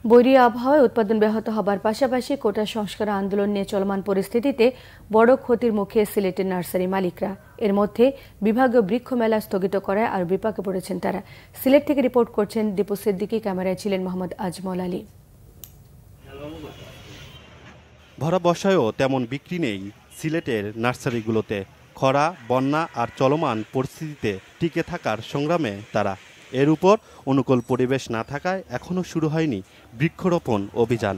বৈরী আবহাওয়ায় উৎপাদন ব্যাহত হবার পাশাপাশি কোটা সংস্কার আন্দোলন নিয়ে চলমান পরিস্থিতিতে বড় ক্ষতির মুখে সিলেটের নার্সারি মালিকরা। এর মধ্যে বিভাগীয় বৃক্ষ মেলা স্থগিত করায় আর বিপাকে পড়েছেন তারা। সিলেট থেকে রিপোর্ট করছেন দীপু সিদ্দিকী, ক্যামেরায় ছিলেন মোহাম্মদ আজমল আলী। ভরা বর্ষায়ও তেমন বিক্রি নেই সিলেটের নার্সারিগুলোতে। খরা, বন্যা আর চলমান পরিস্থিতিতে টিকে থাকার সংগ্রামে তারা। এর উপর অনুকূল পরিবেশ না থাকায় এখনও শুরু হয়নি বৃক্ষরোপণ অভিযান।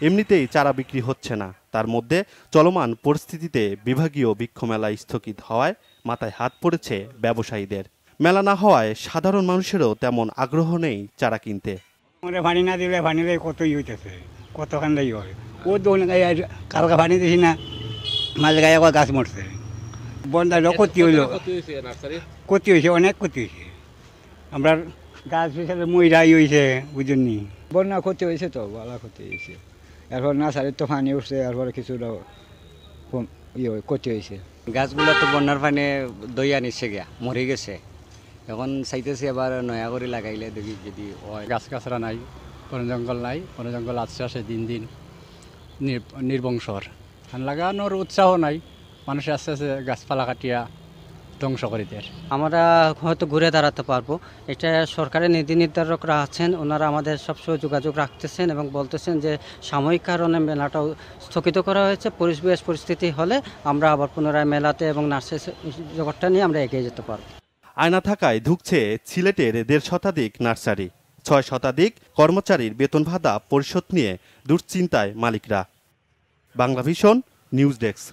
এমনিতেই চারা বিক্রি হচ্ছে না, তার মধ্যে চলমান পরিস্থিতিতে বিভাগীয় বৃক্ষ মেলা স্থগিত হওয়ায় মাথায় হাত পড়েছে ব্যবসায়ীদের। মেলা না হওয়ায় সাধারণ মানুষেরও তেমন আগ্রহ নেই চারা কিনতে। পানি না দিলে পানি কতই হইতেছে, কতখান হয় ও কালকে পানি দিছি না, মাঝে গায়ে গাছ মরছে। বন্যার ক্ষতি হইল, ক্ষতি হয়েছে, অনেক ক্ষতি হয়েছে। আমরা গাছ পিছনে মহিলাই হয়েছে বুঝুননি। বন্যা ক্ষতি হয়েছে, তো ভালো ক্ষতি হয়েছে। এরপর নার্সারির তো পানি উঠছে, এরপরে কিছুটা ক্ষতি হয়েছে। গাছগুলো তো বন্যার পানি দইয়া নিচ্ছে গিয়া মরে গেছে। এখন চাইতেছি আবার নয়া করে লাগাইলে দেখি যদি গাছ গাছরা নাই, বন জঙ্গল নাই, বন জঙ্গল আস্তে আস্তে দিন দিন নির্বংশর। লাগানোর উৎসাহ নাই, মানুষ আস্তে আস্তে গাছপালা কাটিয়া ধ্বংস করে দেয়। আমরা হয়তো ঘুরে দাঁড়াতে পারবো, এটা সরকারের নীতি নির্ধারকরা আছেন, ওনারা আমাদের সবসময় যোগাযোগ রাখতেছেন এবং বলতেছেন যে সাময়িক কারণে মেলাটাও স্থগিত করা হয়েছে। পরিবেশ পরিস্থিতি হলে আমরা আবার পুনরায় মেলাতে এবং নার্সারি জগৎটা নিয়ে আমরা এগিয়ে যেতে পারবো। আয়না থাকায় ধুঁকছে সিলেটের 1.5 শতাধিক নার্সারি। 6 শতাধিক কর্মচারীর বেতন ভাতা পরিশোধ নিয়ে দুশ্চিন্তায় মালিকরা। Banglavision news desk.